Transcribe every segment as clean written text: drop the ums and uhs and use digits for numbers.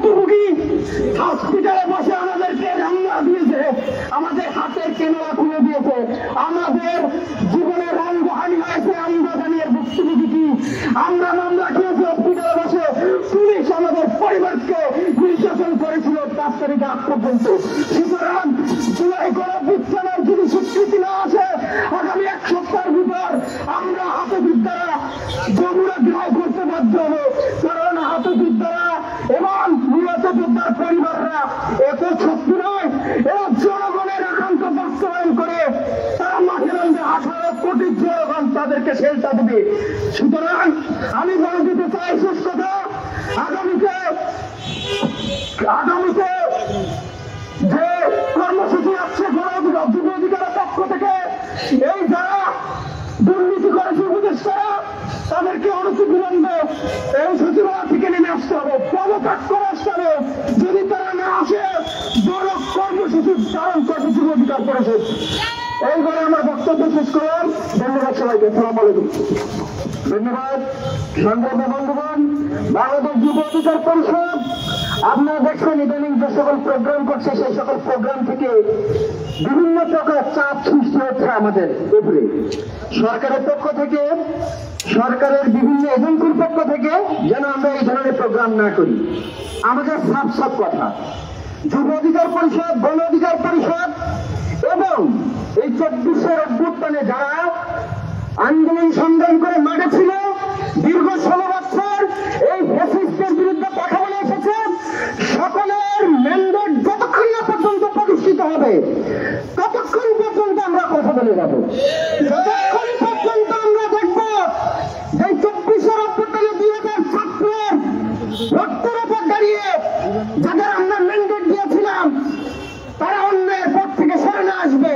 ভুক্তভোগী হসপিটালে বসে আমাদেরকে রান্না দিয়েছে, আমাদের হাতের কেনারা খুলে দিয়েছে, আমাদের জীবনের রঙ্গহানি হয়েছে। আমরা জানি এর ভুক্তভোগী কি। আমরা মামলা খেয়েছি হসপিটালে বসে, পুলিশ আমাদের পরিবারকে নির্যাতন করেছিল 5 তারিখ আগ পর্যন্ত। সুতরাং জুলাই গণঅভ্যুত্থানের যদি স্বীকৃতি না আসে, আগামী 1 সপ্তাহের ভিতর আমরা আহতযোদ্ধারা যমুনা গ্রহ করতে বাধ্য হবো। কারণ আহতযোদ্ধারা এবং নিহত যোদ্ধার পরিবাররা এত শক্তি নয়, এরা জনগণের আকাঙ্ক্ষা বাস্তবায়ন করে তারা মাঠে নামবে। 18 কোটি জনগণ তাদেরকে শেল্টার দেবে। সুতরাং আমি বলে দিতে চাই শেষ কথা, আগামীতে যে কর্মসূচি আছে যুব অধিকারের পক্ষ থেকে, এই যারা দুর্নীতি করেছে উপদেষ্টারা, তাদেরকে অনতিবিলম্বে এই সচিবালয় থেকে নেমে আসতে হবে, পদত্যাগ করে আসতে হবে। যদি তারা না আসে, বড় কর্মসূচি ধারণ করবে যুব অধিকার পরিষদ। এইবারে আমার বক্তব্য শেষ করলাম। ধন্যবাদ সবাইকে। আসসালামু আলাইকুম। ধন্যবাদ সংগ্রামী বন্ধুগণ। বাংলাদেশ যুব অধিকার পরিষদ, আপনারা দেখছেন ইদানিং যে সকল প্রোগ্রাম করছে, সেই সকল প্রোগ্রাম থেকে বিভিন্ন প্রকার চাপ সৃষ্টি হচ্ছে আমাদের উপরে। সরকারের পক্ষ থেকে, সরকারের বিভিন্ন এজেন্সির পক্ষ থেকে যেন আমরা এই ধরনের প্রোগ্রাম না করি। আমাদের সাফ কথা, যুব অধিকার পরিষদ, গণ অধিকার পরিষদ এবং এই 24-এর অভ্যুত্থানে যারা আন্দোলন সংগ্রাম করে মাঠে ছিল, দীর্ঘ 16 বছর এই ফ্যাসিস্টের বিরুদ্ধে কথা বলে এসেছে, সকলের ম্যান্ডেট যতক্ষণ না পর্যন্ত প্রতিষ্ঠিত হবে ততক্ষণ পর্যন্ত আমরা কথা বলে যাব। যতক্ষণ পর্যন্ত আমরা দেখব যে 24-এর অভ্যুত্থানে 2000 ছাত্রের রক্তের উপর দাঁড়িয়ে যাদের আমরা ম্যান্ডেট দিয়েছিলাম, তারা অন্যায়ের পথ থেকে সরে না আসবে,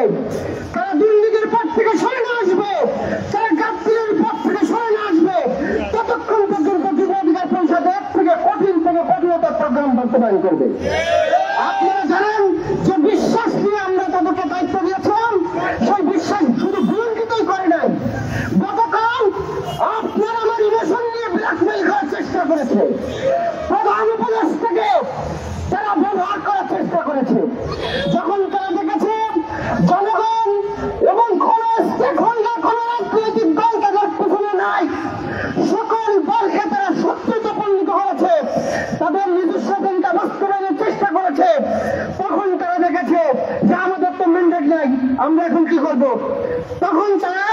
তারা দুর্নীতির পথ থেকে সরে না আসবে, তারা গাদ্দারির পথ থেকে সরে না আসবে, ততক্ষণ পর্যন্ত যুব অধিকার পরিষদ থেকে কঠিনতর প্রোগ্রাম বাস্তবায়ন করবে। আপনারা জানেন যে বিশ্বাস নিয়ে আমরা তাদেরকে দায়িত্ব দিয়েছিলাম, সেই বিশ্বাস শুধু বিলম্বিতই করে নাই, গতকাল আপনারা আমার ইমোশন নিয়ে ব্ল্যাকমেইল করার চেষ্টা করেছে, প্রধান উপদেষ্টাকে তারা ব্যবহার করার চেষ্টা করেছে। যখন তারা দেখেছে জনগণ এবং কোন স্টেক হোল্ডার, কোন রাজনৈতিক দল তাদের পিছনে নাই, সকল দলকে তারা শত্রুতে পরিণত হয়েছে, তাদের নিজস্ব চিন্তা বাস্তবায়নের চেষ্টা করেছে, তখন তারা দেখেছে যে আমাদের তো ম্যান্ডেট নাই, আমরা এখন কি করব। তখন তারা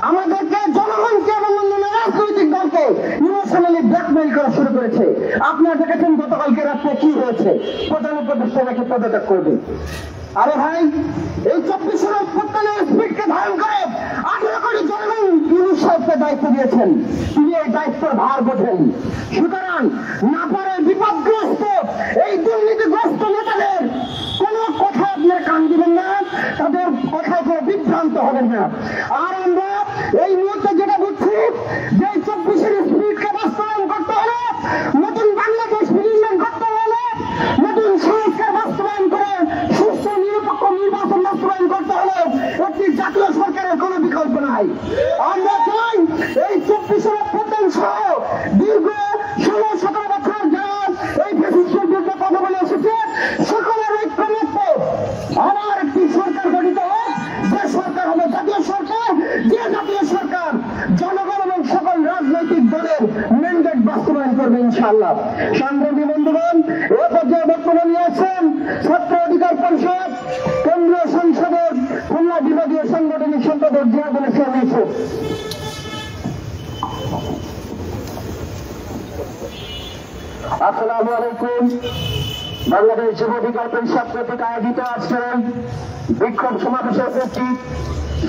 আমাদেরকে, জনগণকে এবং অন্যান্য রাজনৈতিক দলকে ইমোশনালি ব্ল্যাকমেইল করা শুরু করেছে। আপনারা দেখেছেন গতকালকে রাত্রে কি হয়েছে, প্রধান উপদেষ্টা নাকি পদত্যাগ করবে। আরে ভাই, এই 24-এর অভ্যুত্থানের স্পিডকে ধারণ করে 18 কোটি জনগণ ইউনূস সাহেবকে দায়িত্ব দিয়েছেন, তিনি এই দায়িত্বের ভার বোঝেন। সুতরাং না পারে বিপদগ্রস্ত এই দুর্নীতিগ্রস্ত নেতাদের কোন কথা আপনার কান দিবেন না, তাদের কথায় কোনো বিভ্রান্ত হবেন না। আর আমরা এই মুহূর্তে যেটা বুঝছি যে 24-এর স্পিডকে বাস্তবায়ন করতে হলে, নতুন বাংলাদেশ বিনির্মাণ করতে হলে, নতুন সংস্কার বাস্তবায়ন করে সুস্থ নিরপেক্ষ নির্বাচন বাস্তবায়ন করতে হলে একটি জাতীয় সরকারের কোনো বিকল্প নাই। আমরা চাই এই 24-এর অভ্যুত্থান সহ দীর্ঘ 16-17 বছর যারা এই ফ্যাসিস্টের বিরুদ্ধে কথা বলে এসেছে, সকলের ঐক্যমত্য আবার একটি সরকার গঠিত হোক, যে সরকার হবে জাতীয় সরকার, যে জাতীয় সরকার জনগণ এবং সকল রাজনৈতিক দলের ম্যান্ডেট বাস্তবায়ন করবে ইনশাআল্লাহ। সংগ্রামী বন্ধুগণ, এ পর্যায়ে বক্তব্য নিয়েছেন ছাত্র অধিকার পরিষদ কেন্দ্রীয় সংসদের খুলনা বিভাগীয় সাংগঠনিক সম্পাদক জিয়াদুল ইসলাম ইউসুফ। আসসালামু আলাইকুম। বাংলাদেশ যুব অধিকার পরিষদ কর্তৃক আয়োজিত আজকের বিক্ষোভ সমাবেশে উপস্থিত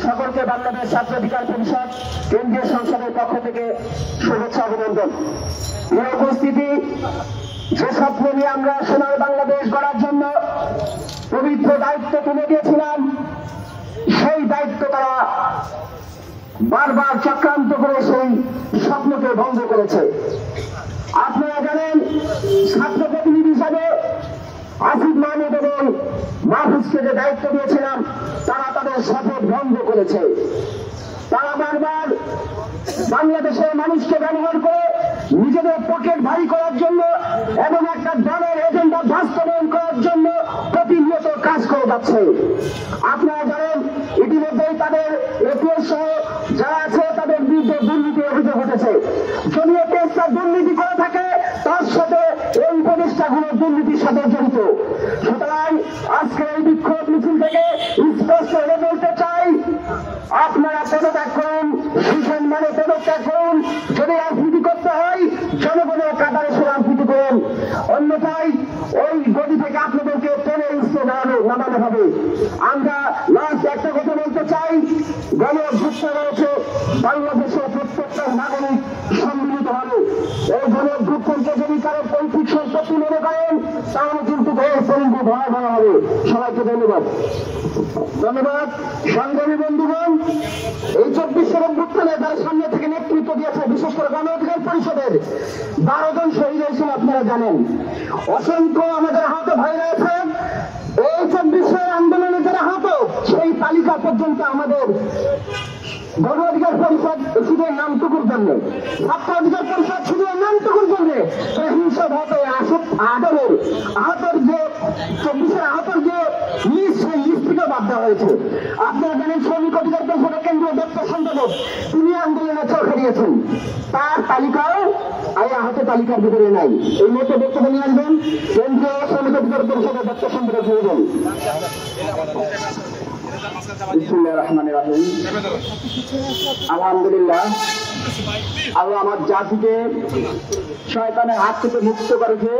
সকলকে বাংলাদেশ ছাত্র অধিকার পরিষদ কেন্দ্রীয় সংসদের পক্ষ থেকে শুভেচ্ছা অভিনন্দন। এই উপস্থিতি, যে স্বপ্ন নিয়ে আমরা সোনার বাংলাদেশ গড়ার জন্য পবিত্র দায়িত্ব তুলে দিয়েছিলাম, সেই দায়িত্ব তারা বারবার চক্রান্ত করে সেই স্বপ্নকে ভঙ্গ করেছে। আপনারা জানেন, ছাত্র প্রতিনিধি হিসাবে আসিফ মাহমুদ এবং মাহফুজকে যে দায়িত্ব দিয়েছিলাম, তারা তাদের শপথ ভঙ্গ করেছে। তারা বারবার বাংলাদেশের মানুষকে ব্যবহার করে নিজেদের পকেট ভারী করার জন্য এবং একটা দলের হচ্ছে। আপনারা জানেন ইতিমধ্যেই তাদের এপিএস সহ যারা আছে তাদের বিরুদ্ধে দুর্নীতির অভিযোগ উঠেছে। যদি এপিএসটা দুর্নীতি করে থাকে তার সাথে এই উপদেষ্টাগুলো দুর্নীতির সাথে জড়িত। সুতরাং আজকে এই বিক্ষোভ মিছিল থেকে স্পষ্ট হয়ে বলতে চাই, আপনারা পদত্যাগ করুন, সুসম্মানে পদত্যাগ করুন। যদি রাজনীতি করতে হয় জনগণের কাতারে সে রাজনীতি করুন, অন্যথায় ওই গদি থেকে আপনাদেরকে টেনে উঠতে নামানো হবে। আমরা লাস্ট একটা কথা বলতে চাই, গণ অভ্যুত্থান রয়েছে বাংলাদেশের প্রত্যেকটা নাগরিক সম্মিলিত হবে। এই গণ অভ্যুত্থানকে যদি কারো পৈতৃক সম্পত্তি মনে করেন তাহলে কিন্তু পরিণতি ভয়াবহ হবে। সবাইকে ধন্যবাদ। ধন্যবাদ সংগ্রামী বন্ধুগণ। এই 24 অভ্যুত্থানে তারা সামনে থেকে নেতৃত্ব দিয়েছে, বিশেষ করে গণ অধিকার পরিষদের 12 জন শহীদ হয়েছেন আপনারা জানেন। অসংখ্য আমাদের আহত ভাই রয়েছে। এই 24 আন্দোলনে যারা আহত সেই তালিকা পর্যন্ত আমাদের গণ অধিকার পরিষদ শুধু নামটুকুর জন্য, ছাত্র অধিকার পরিষদ শুধু নামটুকুর জন্য হিংসাভাবে আহতের যে 24 আহতের যে লিস্ট সেই লিস্ট থেকে বাদ দেওয়া হয়েছে। আপনারা জানেন শ্রমিক অধিকার পরিষদের কেন্দ্রীয় দপ্তর সম্পাদক তিনি আন্দোলনে চোখ হারিয়েছেন, তার তালিকাও এই আহত তালিকার ভিতরে নাই। এই মতো বক্তব্য নিয়ে আসবেন কেন্দ্রীয় শ্রমিক অধিকার পরিষদের দপ্তর সম্পাদক হয়েছেন। আলহামদুলিল্লাহ, আল্লাহ আমার জাতিকে শয়তানের হাত থেকে মুক্ত করেছে।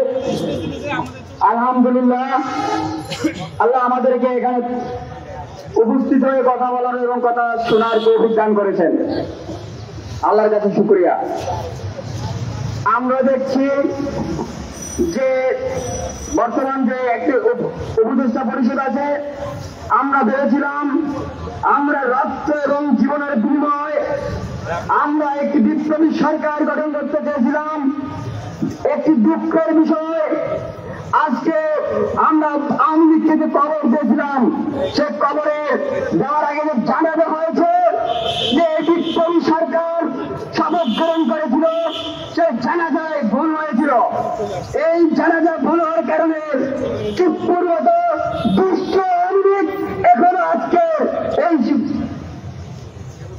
আলহামদুলিল্লাহ, আল্লাহ আমাদেরকে এখানে উপস্থিত হয়ে কথা বলার এবং কথা শোনার তৌফিক দান করেছেন। আল্লাহর কাছে শুকরিয়া। আমরা দেখছি যে বর্তমান যে একটি উপদেষ্টা পরিষদ আছে, আমরা ভেবেছিলাম আমরা রক্ত এবং জীবনের বিনিময়ে আমরা একটি বিপ্লবী সরকার গঠন করতে চেয়েছিলাম। একটি দুঃখের বিষয়, আজকে আমরা আওয়ামী লীগ থেকে কবর দিয়েছিলাম, সে কবরে দেওয়ার আগে যে জানানো হয়েছে যে বিপ্লবী সরকার শপথ গ্রহণ করেছিল, সে জানাজায় ভুল হয়েছিল। এই জানাজা ভুল হওয়ার কারণে চুপ্পুর মতো দুষ্ট আওয়ামী এখনো আজকে এই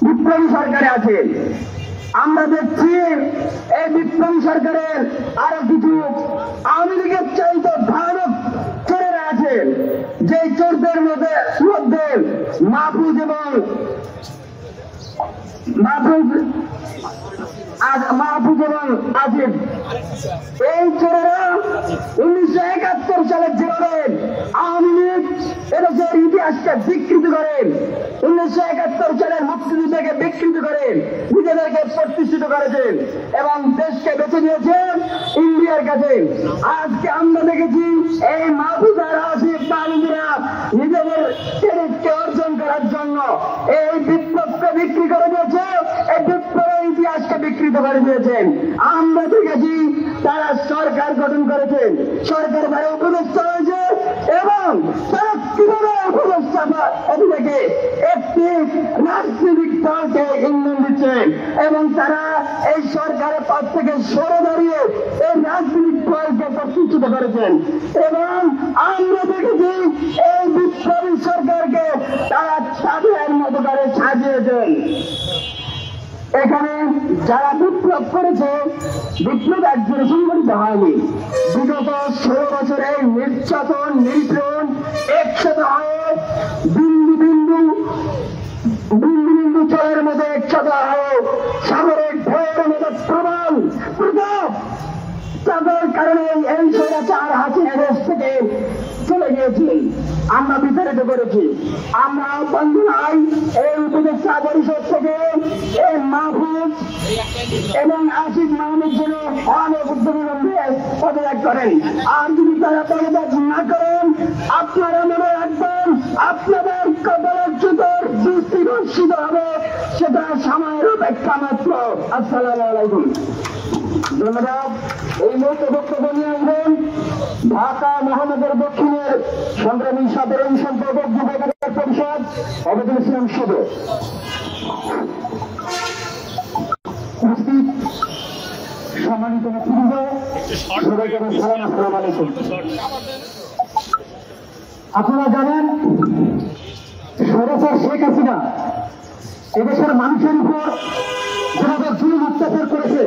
বিপ্লবী সরকারে আছে। আমরা দেখছি এই বিপ্লবী সরকারের আরো কিছু আওয়ামী লীগের চাইতে ভয়ানক চোরেরা আছে, যে চোরদের মধ্যে মাহফুজ এবং আজিব, এই চোরেরা 1971 সালে যেভাবে আওয়ামী লীগ এদেশের ইতিহাসকে বিকৃত করেন, 1971 সালের মুক্তিযুদ্ধকে বিকৃত করেন, নিজেদেরকে প্রতিষ্ঠিত করেছেন এবং দেশকে বেছে নিয়েছেন ইন্ডিয়ার কাছে। আজকে আমরা দেখেছি এই মাহফুজ আর আসিফ তালিমরা নিজেদের চরিত্রকে অর্জন করার জন্য এই বিপ্লবকে বিক্রি করে দিয়েছে, এই বিপ্লবের ইতিহাসকে বিকৃত করে দিয়েছেন। আমরা দেখেছি তারা সরকার গঠন করেছেন, সরকার ভারে উপদেষ্টা হয়েছে এবং তারা কিভাবে উপদেষ্টা থেকে একটি রাজনৈতিক দলকে ইন্ধন দিচ্ছেন এবং তারা এই সরকারের পদ থেকে সরে দাঁড়িয়ে এই রাজনৈতিক দলকে প্রতিষ্ঠিত করেছেন এবং আমরা দেখেছি এই বিপ্লবী সরকারকে তারা তাদের মতো করে সাজিয়েছেন। এখানে যারা বিপ্লব করেছে, বিপ্লব একজন সংগঠিত হয়নি। বিগত 16 বছরের নির্যাতন নিপীড়ন একসাথে হয়ে বিন্দু বিন্দু চরের মধ্যে একসাথে হয়ে সাগরের ঢেউয়ের মতো প্রবল প্রতাপ, তাদের কারণে এই স্বৈরাচার হাসিনা দেশ থেকে চলে গিয়েছি, আমরা বিতাড়িত করেছি। আমরা বন্ধু নাই এই উপদেষ্টা পরিষদ থেকে এই মাহফুজ এবং আসিফ মাহমুদ যেন অনেক উদ্যোগী পদত্যাগ করেন। আর যদি তারা পদত্যাগ না করেন, আপনারা মনে রাখবেন আপনাদের কপালের জুতোর দৃষ্টি বর্ষিত হবে, সেটা সময়ের অপেক্ষা মাত্র। আসসালামু আলাইকুম। ধন্যবাদ। এই মুহূর্তে বক্তব্য নিয়ে আসবেন ঢাকা মহানগর দক্ষিণের সংগ্রামী সাধারণ সম্পাদক যুব অধিকার পরিষদ অবদুল ইসলাম শুভ। উপস্থিত সম্মানিত নেতৃবৃন্দ, সবাইকে সালাম, আসসালামু আলাইকুম। আপনারা জানেন স্বৈরাচার শেখ হাসিনা এদেশের মানুষের উপর যেভাবে জুলুম অত্যাচার করেছে,